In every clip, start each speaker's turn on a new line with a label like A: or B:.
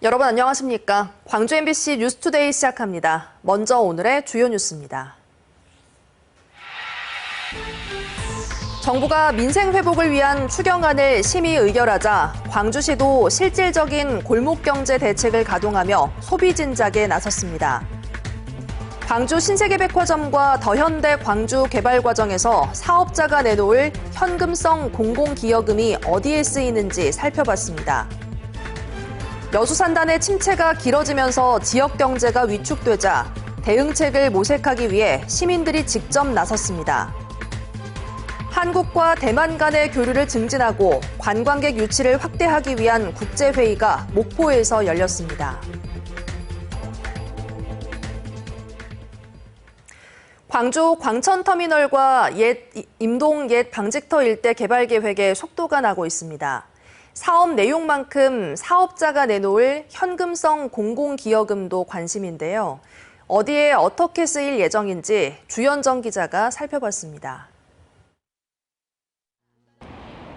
A: 여러분 안녕하십니까? 광주 MBC 뉴스투데이 시작합니다. 먼저 오늘의 주요 뉴스입니다. 정부가 민생 회복을 위한 추경안을 심의 의결하자 광주시도 실질적인 골목경제 대책을 가동하며 소비 진작에 나섰습니다. 광주 신세계백화점과 더현대 광주 개발 과정에서 사업자가 내놓을 현금성 공공기여금이 어디에 쓰이는지 살펴봤습니다. 여수산단의 침체가 길어지면서 지역 경제가 위축되자 대응책을 모색하기 위해 시민들이 직접 나섰습니다. 한국과 대만 간의 교류를 증진하고 관광객 유치를 확대하기 위한 국제회의가 목포에서 열렸습니다. 광주 광천터미널과 임동 옛 방직터 일대 개발 계획에 속도가 나고 있습니다. 사업 내용만큼 사업자가 내놓을 현금성 공공기여금도 관심인데요. 어디에 어떻게 쓰일 예정인지 주현정 기자가 살펴봤습니다.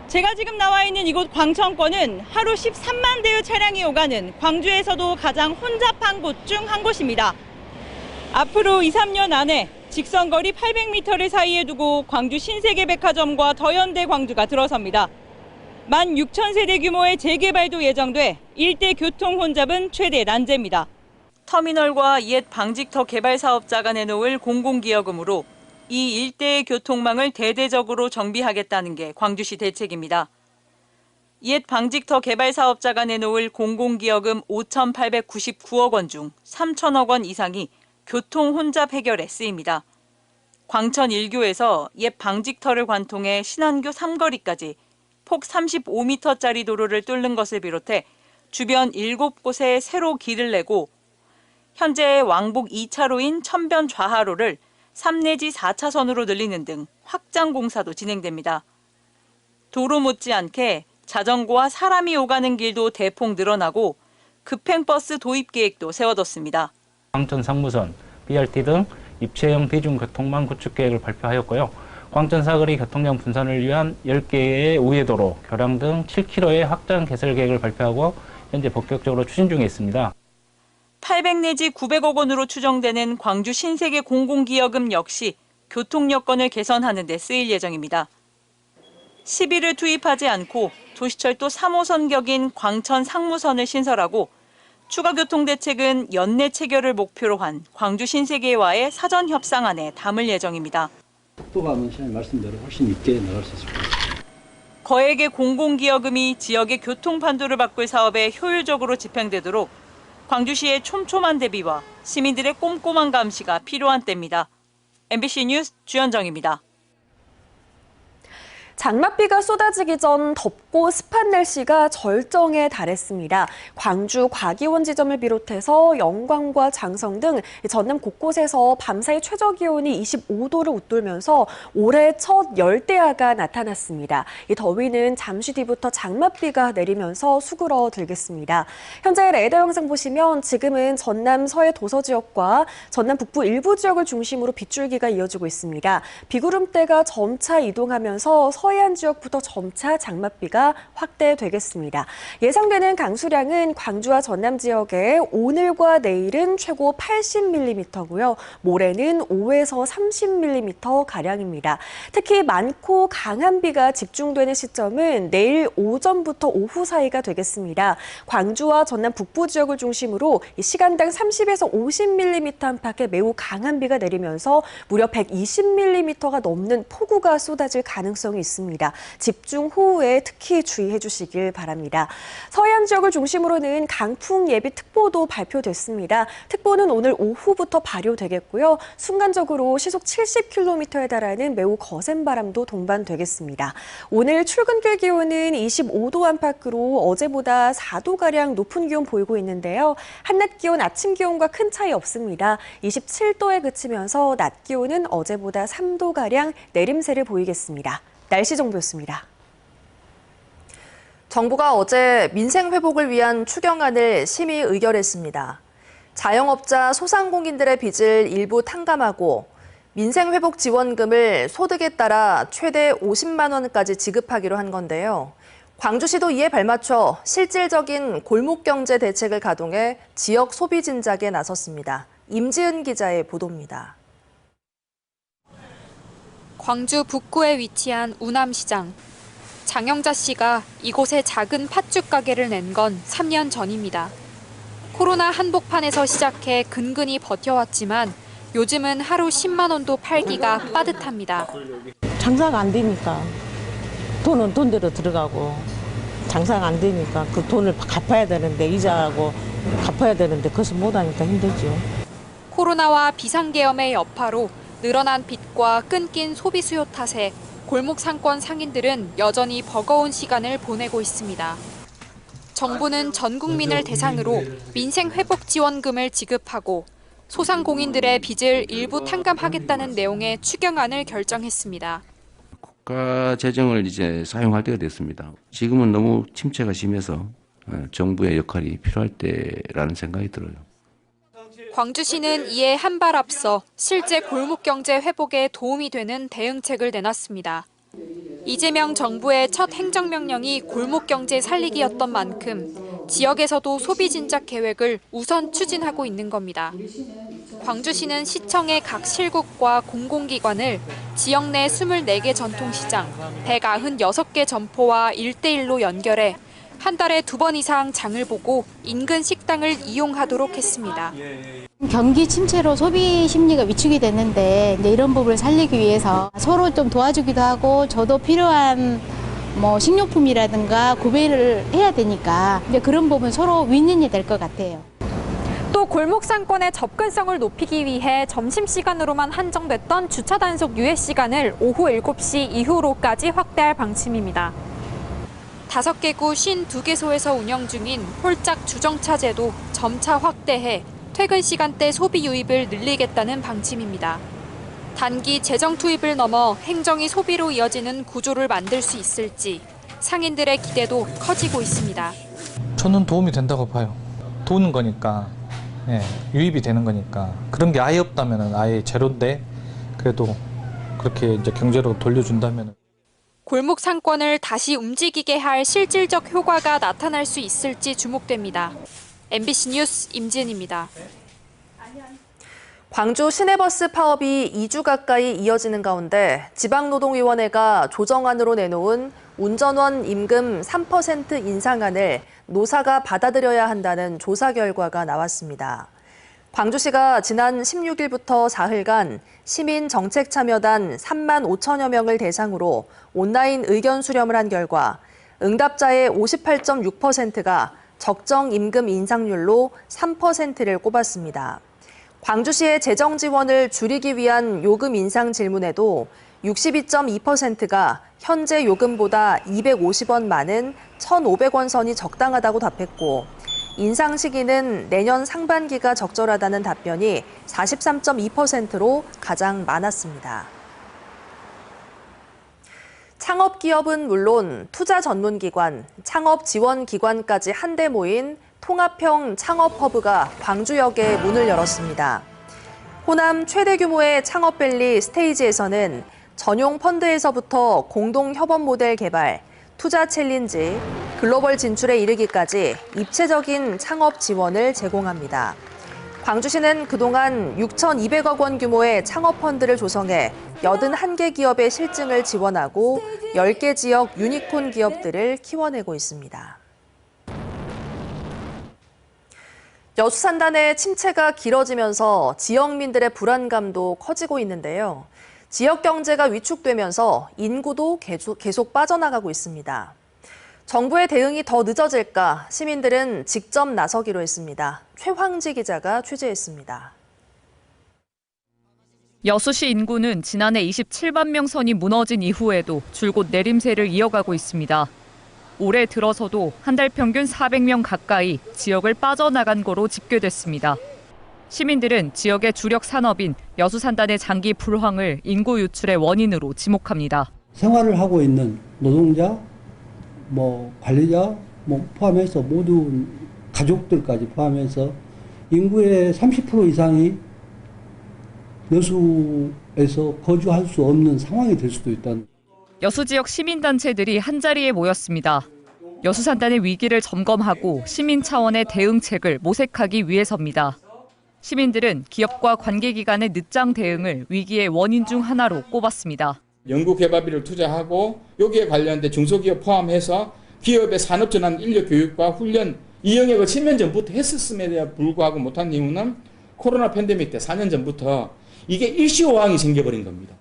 B: 제가 지금 나와 있는 이곳 광천권은 하루 13만 대의 차량이 오가는 광주에서도 가장 혼잡한 곳 중 한 곳입니다. 앞으로 2, 3년 안에 직선거리 800m를 사이에 두고 광주 신세계백화점과 더현대 광주가 들어섭니다. 16,000세대 규모의 재개발도 예정돼 일대 교통 혼잡은 최대 난제입니다. 터미널과 옛 방직터 개발 사업자가 내놓을 공공기여금으로 이 일대의 교통망을 대대적으로 정비하겠다는 게 광주시 대책입니다. 옛 방직터 개발 사업자가 내놓을 공공기여금 5,899억 원 중 3,000억 원 이상이 교통 혼잡 해결에 쓰입니다. 광천 1교에서 옛 방직터를 관통해 신안교 3거리까지 폭 35m짜리 도로를 뚫는 것을 비롯해 주변 7곳에 새로 길을 내고 현재 왕복 2차로인 천변 좌하로를 3 내지 4차선으로 늘리는 등 확장 공사도 진행됩니다. 도로 못지않게 자전거와 사람이 오가는 길도 대폭 늘어나고 급행버스 도입 계획도 세워뒀습니다.
C: 광천 상무선, BRT 등 입체형 대중교통망 구축 계획을 발표하였고요. 광천 사거리 교통량 분산을 위한 10개의 우회도로, 교량 등 7km의 확장 개설 계획을 발표하고 현재 본격적으로 추진 중에 있습니다.
B: 800 내지 900억 원으로 추정되는 광주 신세계 공공기여금 역시 교통 여건을 개선하는 데 쓰일 예정입니다. 시비를 투입하지 않고 도시철도 3호선 격인 광천 상무선을 신설하고 추가 교통대책은 연내 체결을 목표로 한 광주 신세계와의 사전 협상안에 담을 예정입니다.
D: 속도가 시장님 말씀대로 훨씬 있게 나갈 수 있을 것 같습니다.
B: 거액의 공공기여금이 지역의 교통판도를 바꿀 사업에 효율적으로 집행되도록 광주시의 촘촘한 대비와 시민들의 꼼꼼한 감시가 필요한 때입니다. MBC 뉴스 주현정입니다.
E: 장맛비가 쏟아지기 전 덥고 습한 날씨가 절정에 달했습니다. 광주 과기원 지점을 비롯해서 영광과 장성 등 전남 곳곳에서 밤사이 최저기온이 25도를 웃돌면서 올해 첫 열대야가 나타났습니다. 이 더위는 잠시 뒤부터 장맛비가 내리면서 수그러들겠습니다. 현재 레이더 영상 보시면 지금은 전남 서해 도서 지역과 전남 북부 일부 지역을 중심으로 빗줄기가 이어지고 있습니다. 비구름대가 점차 이동하면서 서해안 지역부터 점차 장맛비가 확대되겠습니다. 예상되는 강수량은 광주와 전남 지역에 오늘과 내일은 최고 80mm고요. 모레는 5에서 30mm가량입니다. 특히 많고 강한 비가 집중되는 시점은 내일 오전부터 오후 사이가 되겠습니다. 광주와 전남 북부 지역을 중심으로 시간당 30에서 50mm 안팎의 매우 강한 비가 내리면서 무려 120mm가 넘는 폭우가 쏟아질 가능성이 있습니다. 집중호우에 특히 주의해 주시길 바랍니다. 서해안 지역을 중심으로는 강풍 예비특보도 발표됐습니다. 특보는 오늘 오후부터 발효되겠고요. 순간적으로 시속 70km에 달하는 매우 거센 바람도 동반되겠습니다. 오늘 출근길 기온은 25도 안팎으로 어제보다 4도가량 높은 기온 보이고 있는데요. 한낮 기온 아침 기온과 큰 차이 없습니다. 27도에 그치면서 낮 기온은 어제보다 3도가량 내림세를 보이겠습니다. 날씨 정보였습니다.
A: 정부가 어제 민생 회복을 위한 추경안을 심의 의결했습니다. 자영업자 소상공인들의 빚을 일부 탕감하고 민생 회복 지원금을 소득에 따라 최대 50만 원까지 지급하기로 한 건데요. 광주시도 이에 발맞춰 실질적인 골목경제 대책을 가동해 지역 소비 진작에 나섰습니다. 임지은 기자의 보도입니다.
F: 광주 북구에 위치한 우남시장. 장영자 씨가 이곳에 작은 팥죽 가게를 낸 건 3년 전입니다. 코로나 한복판에서 시작해 근근히 버텨왔지만 요즘은 하루 10만 원도 팔기가 빠듯합니다.
G: 장사가 안 되니까 돈은 돈대로 들어가고 장사가 안 되니까 그 돈을 갚아야 되는데 이자하고 갚아야 되는데 그것을 못하니까 힘들죠.
F: 코로나와 비상계엄의 여파로 늘어난 빚과 끊긴 소비 수요 탓에 골목 상권 상인들은 여전히 버거운 시간을 보내고 있습니다. 정부는 전 국민을 대상으로 민생회복지원금을 지급하고 소상공인들의 빚을 일부 탕감하겠다는 내용의 추경안을 결정했습니다.
H: 국가 재정을 이제 사용할 때가 됐습니다. 지금은 너무 침체가 심해서 정부의 역할이 필요할 때라는 생각이 들어요.
F: 광주시는 이에 한 발 앞서 실제 골목경제 회복에 도움이 되는 대응책을 내놨습니다. 이재명 정부의 첫 행정명령이 골목경제 살리기였던 만큼 지역에서도 소비 진작 계획을 우선 추진하고 있는 겁니다. 광주시는 시청의 각 실국과 공공기관을 지역 내 24개 전통시장, 196개 점포와 1대1로 연결해 한 달에 2번 이상 장을 보고 인근 식당을 이용하도록 했습니다.
I: 경기 침체로 소비 심리가 위축이 됐는데 이제 이런 부분을 살리기 위해서 서로 좀 도와주기도 하고 저도 필요한 식료품이라든가 구매를 해야 되니까 이제 그런 부분 서로 윈윈이 될 것 같아요.
F: 또 골목 상권의 접근성을 높이기 위해 점심시간으로만 한정됐던 주차 단속 유예 시간을 오후 7시 이후로까지 확대할 방침입니다. 5개 구 52개소에서 운영 중인 홀짝 주정차제도 점차 확대해 퇴근 시간대 소비 유입을 늘리겠다는 방침입니다. 단기 재정 투입을 넘어 행정이 소비로 이어지는 구조를 만들 수 있을지 상인들의 기대도 커지고 있습니다.
J: 저는 도움이 된다고 봐요. 도는 거니까, 유입이 되는 거니까. 그런 게 아예 없다면 아예 제로인데 그래도 그렇게 이제 경제로 돌려준다면.
F: 골목 상권을 다시 움직이게 할 실질적 효과가 나타날 수 있을지 주목됩니다. MBC 뉴스 임지은입니다.
A: 광주 시내버스 파업이 2주 가까이 이어지는 가운데 지방노동위원회가 조정안으로 내놓은 운전원 임금 3% 인상안을 노사가 받아들여야 한다는 조사 결과가 나왔습니다. 광주시가 지난 16일부터 사흘간 시민 정책 참여단 3만 5천여 명을 대상으로 온라인 의견 수렴을 한 결과 응답자의 58.6%가 적정 임금 인상률로 3%를 꼽았습니다. 광주시의 재정 지원을 줄이기 위한 요금 인상 질문에도 62.2%가 현재 요금보다 250원 많은 1,500원 선이 적당하다고 답했고 인상 시기는 내년 상반기가 적절하다는 답변이 43.2%로 가장 많았습니다. 창업기업은 물론 투자 전문기관, 창업지원기관까지 한데 모인 통합형 창업허브가 광주역에 문을 열었습니다. 호남 최대 규모의 창업밸리 스테이지에서는 전용 펀드에서부터 공동협업 모델 개발, 투자 챌린지, 글로벌 진출에 이르기까지 입체적인 창업 지원을 제공합니다. 광주시는 그동안 6,200억 원 규모의 창업 펀드를 조성해 81개 기업의 실증을 지원하고 10개 지역 유니콘 기업들을 키워내고 있습니다. 여수산단의 침체가 길어지면서 지역민들의 불안감도 커지고 있는데요. 지역 경제가 위축되면서 인구도 계속 빠져나가고 있습니다. 정부의 대응이 더 늦어질까 시민들은 직접 나서기로 했습니다. 최황지 기자가 취재했습니다.
K: 여수시 인구는 지난해 27만 명 선이 무너진 이후에도 줄곧 내림세를 이어가고 있습니다. 올해 들어서도 한 달 평균 400명 가까이 지역을 빠져나간 거로 집계됐습니다. 시민들은 지역의 주력 산업인 여수산단의 장기 불황을 인구 유출의 원인으로 지목합니다.
D: 생활을 하고 있는 노동자, 관리자 포함해서 모두 가족들까지 포함해서 인구의 30% 이상이 여수에서 거주할 수 없는 상황이 될 수도 있다는.
K: 여수 지역 시민단체들이 한자리에 모였습니다. 여수산단의 위기를 점검하고 시민 차원의 대응책을 모색하기 위해서입니다. 시민들은 기업과 관계기관의 늦장 대응을 위기의 원인 중 하나로 꼽았습니다.
L: 연구개발비를 투자하고 여기에 관련된 중소기업 포함해서 기업의 산업전환 인력 교육과 훈련 이 영역을 10년 전부터 했었음에도 불구하고 못한 이유는 코로나 팬데믹 때 4년 전부터 이게 일시호황이 생겨버린 겁니다.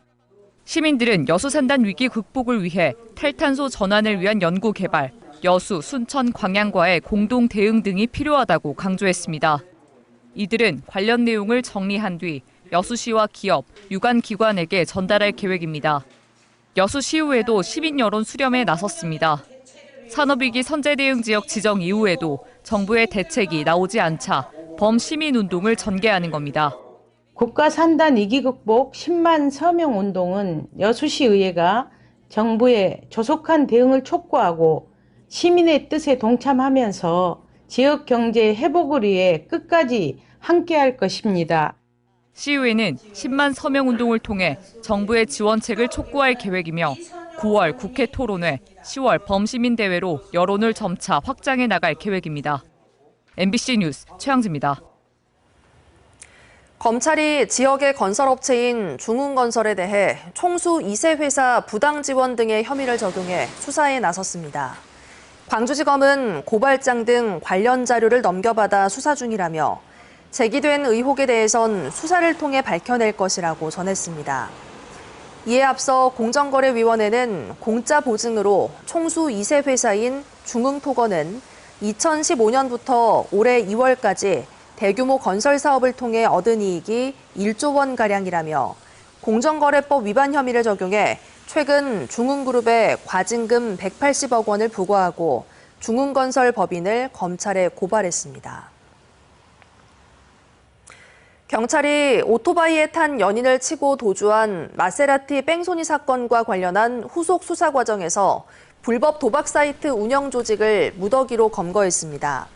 K: 시민들은 여수산단 위기 극복을 위해 탈탄소 전환을 위한 연구 개발, 여수, 순천, 광양과의 공동 대응 등이 필요하다고 강조했습니다. 이들은 관련 내용을 정리한 뒤 여수시와 기업, 유관기관에게 전달할 계획입니다. 여수시의회도 시민 여론 수렴에 나섰습니다. 산업위기 선제대응지역 지정 이후에도 정부의 대책이 나오지 않자 범시민운동을 전개하는 겁니다.
M: 국가산단 위기 극복 10만 서명 운동은 여수시의회가 정부의 조속한 대응을 촉구하고 시민의 뜻에 동참하면서 지역 경제 회복을 위해 끝까지 함께할 것입니다.
K: 시의회는 10만 서명 운동을 통해 정부의 지원책을 촉구할 계획이며 9월 국회 토론회, 10월 범시민 대회로 여론을 점차 확장해 나갈 계획입니다. MBC 뉴스 최양지입니다.
A: 검찰이 지역의 건설업체인 중흥건설에 대해 총수 2세 회사 부당 지원 등의 혐의를 적용해 수사에 나섰습니다. 광주지검은 고발장 등 관련 자료를 넘겨받아 수사 중이라며 제기된 의혹에 대해선 수사를 통해 밝혀낼 것이라고 전했습니다. 이에 앞서 공정거래위원회는 공짜 보증으로 총수 2세 회사인 중흥토건은 2015년부터 올해 2월까지 대규모 건설 사업을 통해 얻은 이익이 1조 원가량이라며 공정거래법 위반 혐의를 적용해 최근 중흥그룹에 과징금 180억 원을 부과하고 중흥건설 법인을 검찰에 고발했습니다. 경찰이 오토바이에 탄 연인을 치고 도주한 마세라티 뺑소니 사건과 관련한 후속 수사 과정에서 불법 도박 사이트 운영 조직을 무더기로 검거했습니다.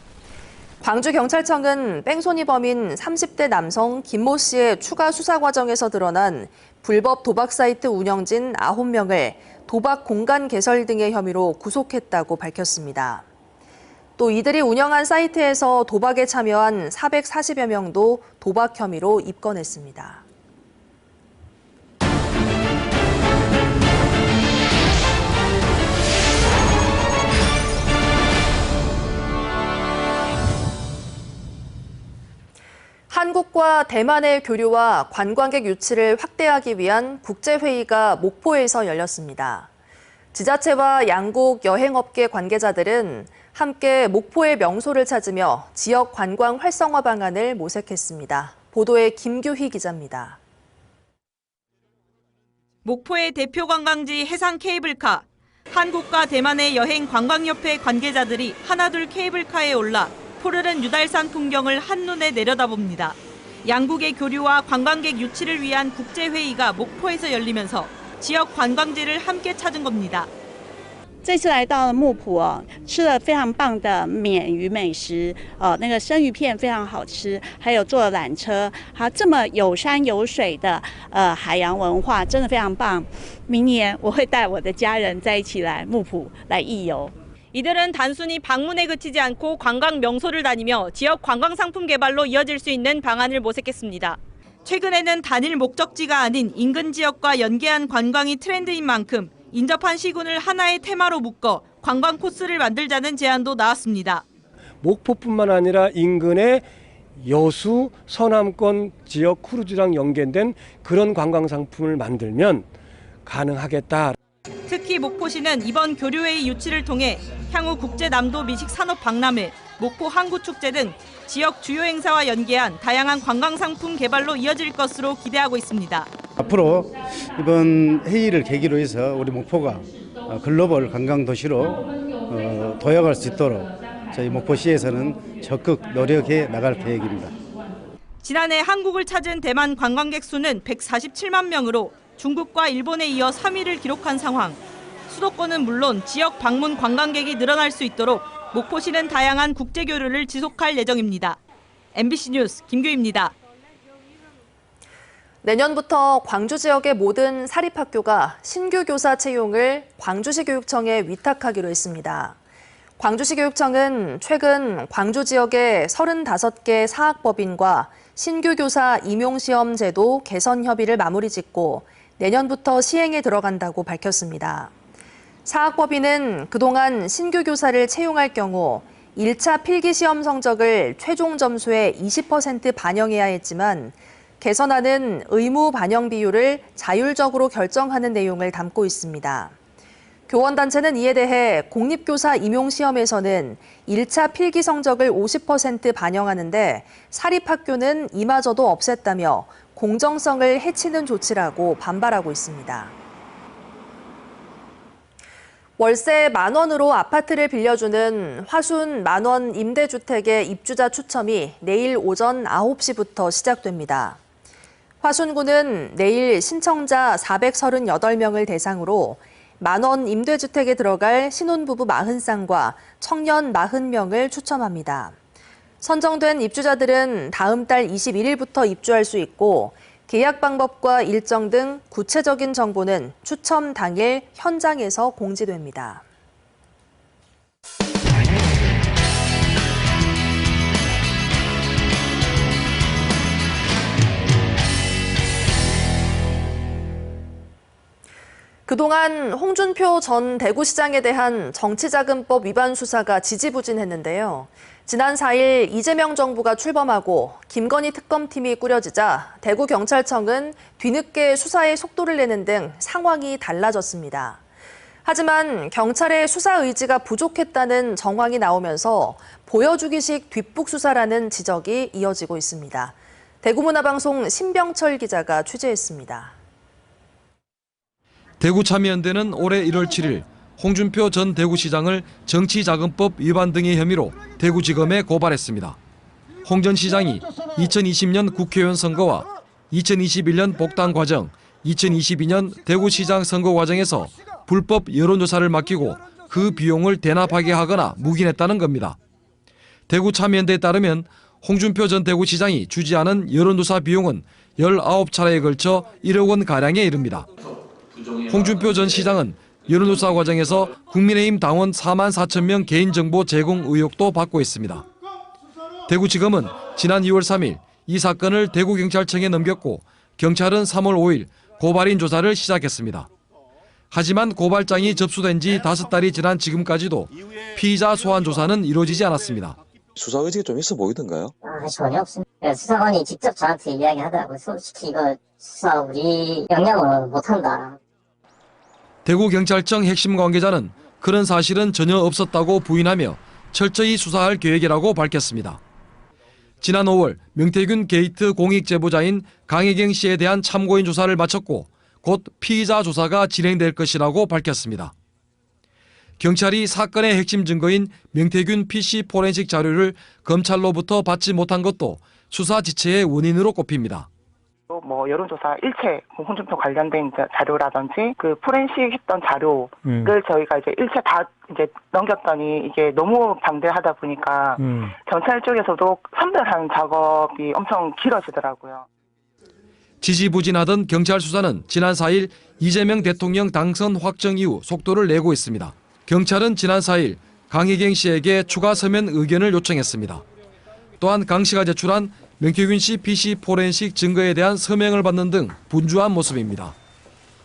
A: 광주경찰청은 뺑소니 범인 30대 남성 김모 씨의 추가 수사 과정에서 드러난 불법 도박 사이트 운영진 9명을 도박 공간 개설 등의 혐의로 구속했다고 밝혔습니다. 또 이들이 운영한 사이트에서 도박에 참여한 440여 명도 도박 혐의로 입건했습니다. 한국과 대만의 교류와 관광객 유치를 확대하기 위한 국제회의가 목포에서 열렸습니다. 지자체와 양국 여행업계 관계자들은 함께 목포의 명소를 찾으며 지역 관광 활성화 방안을 모색했습니다. 보도에 김규희 기자입니다.
B: 목포의 대표 관광지 해상 케이블카. 한국과 대만의 여행 관광협회 관계자들이 하나둘 케이블카에 올라 푸르른 유달산 풍경을 한눈에 내려다봅니다. 양국의 교류와 관광객 유치를 위한 국제회의가 목포에서 열리면서 지역 관광지를 함께 찾은 겁니다.
N: 这次来到了木浦吃了非常棒的免鱼美食，那个生鱼片非常好吃，还有坐了缆车，还有这么有山有水的海洋文化，真的非常棒。明年我会带我的家人在一起来木浦来义游。
B: 이들은 단순히 방문에 그치지 않고 관광 명소를 다니며 지역 관광 상품 개발로 이어질 수 있는 방안을 모색했습니다. 최근에는 단일 목적지가 아닌 인근 지역과 연계한 관광이 트렌드인 만큼 인접한 시군을 하나의 테마로 묶어 관광 코스를 만들자는 제안도 나왔습니다.
O: 목포뿐만 아니라 인근의 여수, 서남권 지역 크루즈랑 연계된 그런 관광 상품을 만들면 가능하겠다.
B: 특히 목포시는 이번 교류회의 유치를 통해 향후 국제 남도 미식 산업 박람회, 목포 항구축제 등 지역 주요 행사와 연계한 다양한 관광 상품 개발로 이어질 것으로 기대하고 있습니다.
P: 앞으로 이번 회의를 계기로 해서 우리 목포가 글로벌 관광 도시로 도약할 수 있도록 저희 목포시에서는 적극 노력해 나갈 계획입니다.
B: 지난해 한국을 찾은 대만 관광객 수는 147만 명으로 중국과 일본에 이어 3위를 기록한 상황. 수도권은 물론 지역 방문 관광객이 늘어날 수 있도록 목포시는 다양한 국제 교류를 지속할 예정입니다. MBC 뉴스 김규희입니다.
A: 내년부터 광주 지역의 모든 사립학교가 신규 교사 채용을 광주시 교육청에 위탁하기로 했습니다. 광주시 교육청은 최근 광주 지역의 35개 사학법인과 신규 교사 임용시험 제도 개선 협의를 마무리 짓고 내년부터 시행에 들어간다고 밝혔습니다. 사학법인은 그동안 신규 교사를 채용할 경우 1차 필기시험 성적을 최종 점수의 20% 반영해야 했지만 개선안은 의무 반영 비율을 자율적으로 결정하는 내용을 담고 있습니다. 교원단체는 이에 대해 공립교사 임용시험에서는 1차 필기 성적을 50% 반영하는데 사립학교는 이마저도 없앴다며 공정성을 해치는 조치라고 반발하고 있습니다. 월세 10,000원으로 아파트를 빌려주는 화순 만원 임대주택의 입주자 추첨이 내일 오전 9시부터 시작됩니다. 화순구는 내일 신청자 438명을 대상으로 만원 임대주택에 들어갈 신혼부부 40쌍과 청년 40명을 추첨합니다. 선정된 입주자들은 다음 달 21일부터 입주할 수 있고 계약 방법과 일정 등 구체적인 정보는 추첨 당일 현장에서 공지됩니다. 그동안 홍준표 전 대구시장에 대한 정치자금법 위반 수사가 지지부진했는데요. 지난 4일 이재명 정부가 출범하고 김건희 특검팀이 꾸려지자 대구경찰청은 뒤늦게 수사에 속도를 내는 등 상황이 달라졌습니다. 하지만 경찰의 수사 의지가 부족했다는 정황이 나오면서 보여주기식 뒷북 수사라는 지적이 이어지고 있습니다. 대구문화방송 신병철 기자가 취재했습니다.
Q: 대구참여연대는 올해 1월 7일 홍준표 전 대구시장을 정치자금법 위반 등의 혐의로 대구지검에 고발했습니다. 홍 전 시장이 2020년 국회의원 선거와 2021년 복당 과정, 2022년 대구시장 선거 과정에서 불법 여론조사를 맡기고 그 비용을 대납하게 하거나 묵인했다는 겁니다. 대구참여연대에 따르면 홍준표 전 대구시장이 주지하는 여론조사 비용은 19차례에 걸쳐 1억 원가량에 이릅니다. 홍준표 전 시장은 여론조사 과정에서 국민의힘 당원 4만 4천 명 개인정보 제공 의혹도 받고 있습니다. 대구지검은 지난 2월 3일 이 사건을 대구경찰청에 넘겼고 경찰은 3월 5일 고발인 조사를 시작했습니다. 하지만 고발장이 접수된 지 5달이 지난 지금까지도 피의자 소환 조사는 이루어지지 않았습니다.
R: 수사 의지가 좀 있어 보이던가요?
S: 전혀 없습니다. 수사관이 직접 저한테 이야기하더라고요. 솔직히 이거 수사 우리 역량으로 못한다.
Q: 대구경찰청 핵심 관계자는 그런 사실은 전혀 없었다고 부인하며 철저히 수사할 계획이라고 밝혔습니다. 지난 5월 명태균 게이트 공익 제보자인 강혜경 씨에 대한 참고인 조사를 마쳤고 곧 피의자 조사가 진행될 것이라고 밝혔습니다. 경찰이 사건의 핵심 증거인 명태균 PC 포렌식 자료를 검찰로부터 받지 못한 것도 수사 지체의 원인으로 꼽힙니다.
T: 여론조사 일체 홍준표 관련된 자료라든지 그 포렌식 했던 자료를 저희가 이제 일체 다 이제 넘겼더니 이게 너무 방대하다 보니까 경찰 쪽에서도 선별하는 작업이 엄청 길어지더라고요.
Q: 지지부진하던 경찰 수사는 지난 4일 이재명 대통령 당선 확정 이후 속도를 내고 있습니다. 경찰은 지난 4일 강혜경 씨에게 추가 서면 의견을 요청했습니다. 또한 강 씨가 제출한 명태균 씨 PC 포렌식 증거에 대한 서명을 받는 등 분주한 모습입니다.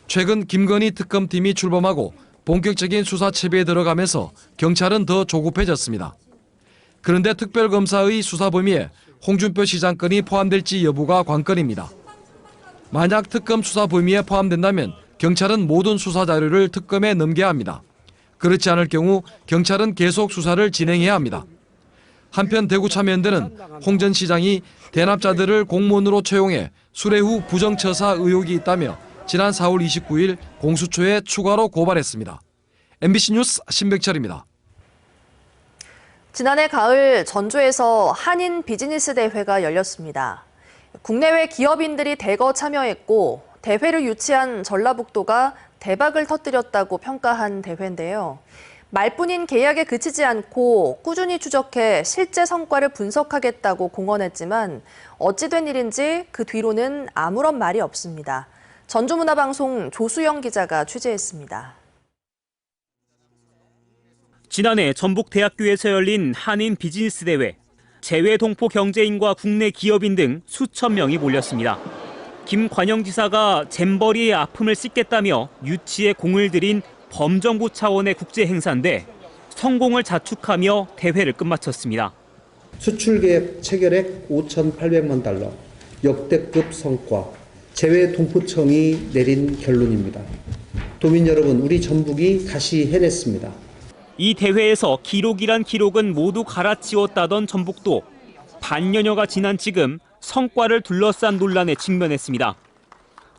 Q: 최근 김건희 특검팀이 출범하고 본격적인 수사 채비에 들어가면서 경찰은 더 조급해졌습니다. 그런데 특별검사의 수사 범위에 홍준표 시장 건이 포함될지 여부가 관건입니다. 만약 특검 수사 범위에 포함된다면 경찰은 모든 수사 자료를 특검에 넘겨야 합니다. 그렇지 않을 경우 경찰은 계속 수사를 진행해야 합니다. 한편 대구참여연대는 홍 전 시장이 대납자들을 공무원으로 채용해 수뢰 후 부정처사 의혹이 있다며 지난 4월 29일 공수처에 추가로 고발했습니다. MBC 뉴스 신백철입니다.
A: 지난해 가을 전주에서 한인 비즈니스 대회가 열렸습니다. 국내외 기업인들이 대거 참여했고 대회를 유치한 전라북도가 대박을 터뜨렸다고 평가한 대회인데요. 말뿐인 계약에 그치지 않고 꾸준히 추적해 실제 성과를 분석하겠다고 공언했지만 어찌된 일인지 그 뒤로는 아무런 말이 없습니다. 전주문화방송 조수영 기자가 취재했습니다.
U: 지난해 전북대학교에서 열린 한인 비즈니스 대회. 재외 동포 경제인과 국내 기업인 등 수천 명이 몰렸습니다. 김관영 지사가 잼버리의 아픔을 씻겠다며 유치에 공을 들인 범정부 차원의 국제 행사인데 성공을 자축하며 대회를 끝마쳤습니다.
V: 수출계획 체결액 5,800만 달러, 역대급 성과, 재외 동포청이 내린 결론입니다. 도민 여러분, 우리 전북이 다시 해냈습니다.
U: 이 대회에서 기록이란 기록은 모두 갈아치웠다던 전북도 반년여가 지난 지금 성과를 둘러싼 논란에 직면했습니다.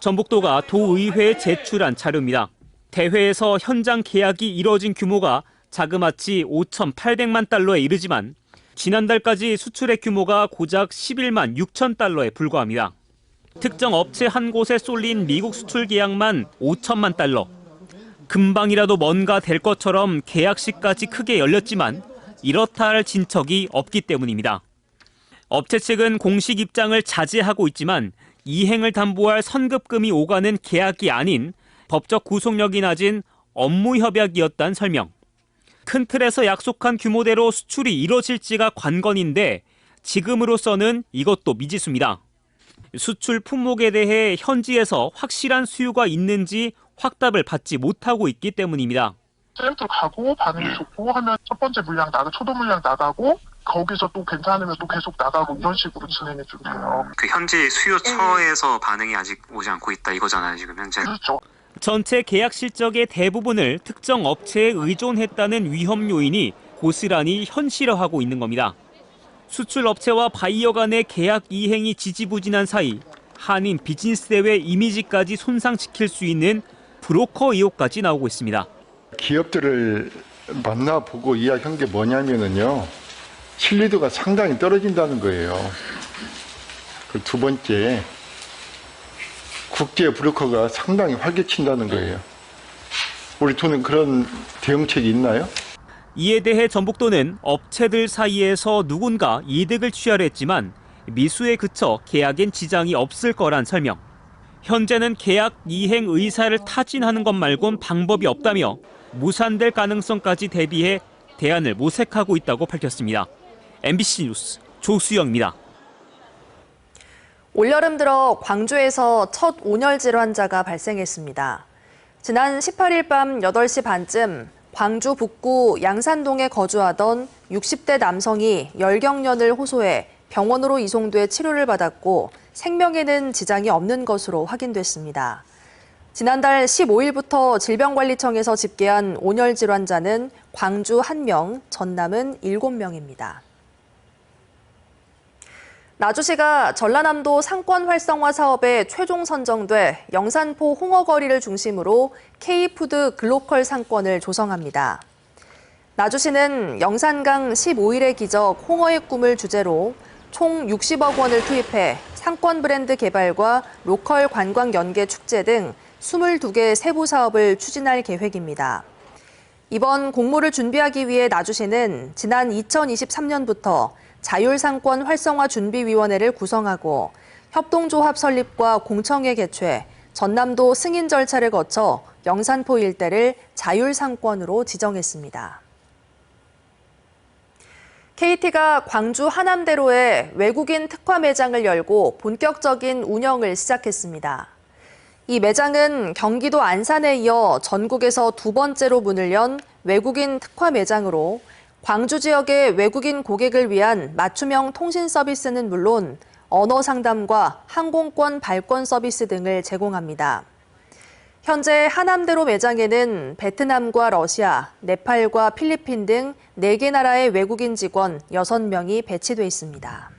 U: 전북도가 도의회에 제출한 자료입니다. 대회에서 현장 계약이 이뤄진 규모가 자그마치 5,800만 달러에 이르지만 지난달까지 수출액 규모가 고작 11만 6천 달러에 불과합니다. 특정 업체 한 곳에 쏠린 미국 수출 계약만 5천만 달러. 금방이라도 뭔가 될 것처럼 계약식까지 크게 열렸지만 이렇다 할 진척이 없기 때문입니다. 업체 측은 공식 입장을 자제하고 있지만 이행을 담보할 선급금이 오가는 계약이 아닌 법적 구속력이 낮은 업무 협약이었다는 설명. 큰 틀에서 약속한 규모대로 수출이 이뤄질지가 관건인데 지금으로서는 이것도 미지수입니다. 수출 품목에 대해 현지에서 확실한 수요가 있는지 확답을 받지 못하고 있기 때문입니다.
W: 샘플 가고 반응이 좋고 하면 첫 번째 물량 초도 물량 나가고 거기서 또 괜찮으면 또 계속 나가고 이런 식으로 진행해 주세요.
X: 그 현지 수요처에서 반응이 아직 오지 않고 있다 이거잖아요, 지금 현재.
W: 그렇죠.
U: 전체 계약 실적의 대부분을 특정 업체에 의존했다는 위험 요인이 고스란히 현실화하고 있는 겁니다. 수출 업체와 바이어 간의 계약 이행이 지지부진한 사이 한인 비즈니스 대회 이미지까지 손상시킬 수 있는 브로커 의혹까지 나오고 있습니다.
Y: 기업들을 만나보고 이야기한 게 뭐냐면요. 신뢰도가 상당히 떨어진다는 거예요. 그 두 번째, 국제 브로커가 상당히 활개친다는 거예요. 우리 도는 그런 대응책이 있나요?
U: 이에 대해 전북도는 업체들 사이에서 누군가 이득을 취하려 했지만 미수에 그쳐 계약엔 지장이 없을 거란 설명. 현재는 계약 이행 의사를 타진하는 것 말곤 방법이 없다며 무산될 가능성까지 대비해 대안을 모색하고 있다고 밝혔습니다. MBC 뉴스 조수영입니다.
A: 올여름 들어 광주에서 첫 온열질 환자가 발생했습니다. 지난 18일 밤 8시 반쯤 광주 북구 양산동에 거주하던 60대 남성이 열경련을 호소해 병원으로 이송돼 치료를 받았고 생명에는 지장이 없는 것으로 확인됐습니다. 지난달 15일부터 질병관리청에서 집계한 온열질 환자는 광주 1명, 전남은 7명입니다. 나주시가 전라남도 상권 활성화 사업에 최종 선정돼 영산포 홍어거리를 중심으로 K푸드 글로컬 상권을 조성합니다. 나주시는 영산강 15일의 기적 홍어의 꿈을 주제로 총 60억 원을 투입해 상권 브랜드 개발과 로컬 관광 연계 축제 등 22개 세부 사업을 추진할 계획입니다. 이번 공모를 준비하기 위해 나주시는 지난 2023년부터 자율상권 활성화 준비위원회를 구성하고 협동조합 설립과 공청회 개최, 전남도 승인 절차를 거쳐 영산포 일대를 자율상권으로 지정했습니다. KT가 광주 하남대로에 외국인 특화 매장을 열고 본격적인 운영을 시작했습니다. 이 매장은 경기도 안산에 이어 전국에서 두 번째로 문을 연 외국인 특화 매장으로 광주 지역의 외국인 고객을 위한 맞춤형 통신 서비스는 물론 언어 상담과 항공권 발권 서비스 등을 제공합니다. 현재 하남대로 매장에는 베트남과 러시아, 네팔과 필리핀 등 4개 나라의 외국인 직원 6명이 배치돼 있습니다.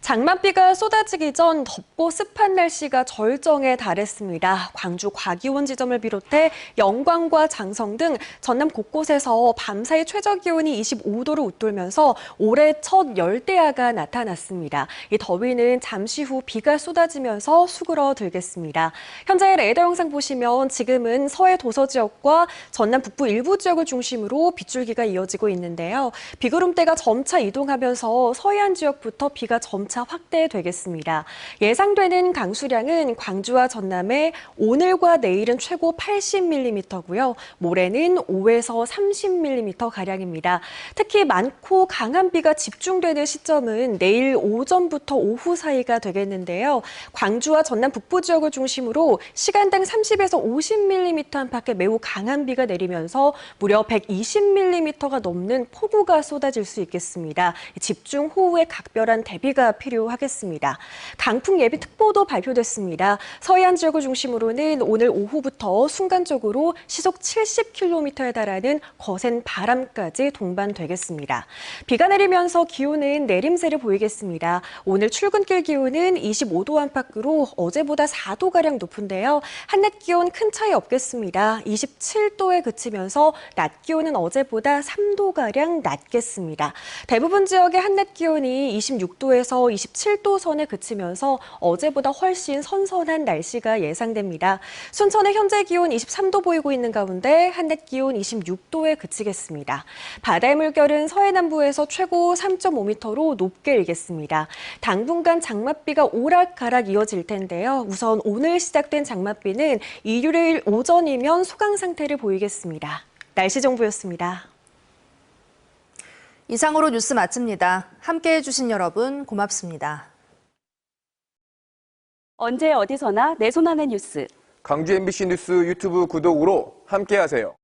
E: 장맛비가 쏟아지기 전 덥고 습한 날씨가 절정에 달했습니다. 광주 과기원 지점을 비롯해 영광과 장성 등 전남 곳곳에서 밤사이 최저기온이 25도를 웃돌면서 올해 첫 열대야가 나타났습니다. 이 더위는 잠시 후 비가 쏟아지면서 수그러들겠습니다. 현재 레이더 영상 보시면 지금은 서해 도서 지역과 전남 북부 일부 지역을 중심으로 빗줄기가 이어지고 있는데요. 비구름대가 점차 이동하면서 서해안 지역부터 비가 점차 점차 확대되겠습니다. 예상되는 강수량은 광주와 전남에 오늘과 내일은 최고 80mm고요. 모레는 5에서 30mm가량입니다. 특히 많고 강한 비가 집중되는 시점은 내일 오전부터 오후 사이가 되겠는데요. 광주와 전남 북부 지역을 중심으로 시간당 30에서 50mm 안팎의 매우 강한 비가 내리면서 무려 120mm가 넘는 폭우가 쏟아질 수 있겠습니다. 집중 호우에 각별한 대비가 필요하겠습니다. 강풍 예비특보도 발표됐습니다. 서해안 지역을 중심으로는 오늘 오후부터 순간적으로 시속 70km에 달하는 거센 바람까지 동반되겠습니다. 비가 내리면서 기온은 내림세를 보이겠습니다. 오늘 출근길 기온은 25도 안팎으로 어제보다 4도가량 높은데요. 한낮 기온 큰 차이 없겠습니다. 27도에 그치면서 낮 기온은 어제보다 3도가량 낮겠습니다. 대부분 지역의 한낮 기온이 26도에서 27도 선에 그치면서 어제보다 훨씬 선선한 날씨가 예상됩니다. 순천의 현재 기온 23도 보이고 있는 가운데 한낮 기온 26도에 그치겠습니다. 바다의 물결은 서해 남부에서 최고 3.5m로 높게 일겠습니다. 당분간 장맛비가 오락가락 이어질 텐데요. 우선 오늘 시작된 장맛비는 일요일 오전이면 소강 상태를 보이겠습니다. 날씨 정보였습니다.
A: 이상으로 뉴스 마칩니다. 함께해 주신 여러분 고맙습니다.
C: 언제 어디서나 내 손 안의 뉴스.
G: 광주 MBC 뉴스 유튜브 구독으로 함께하세요.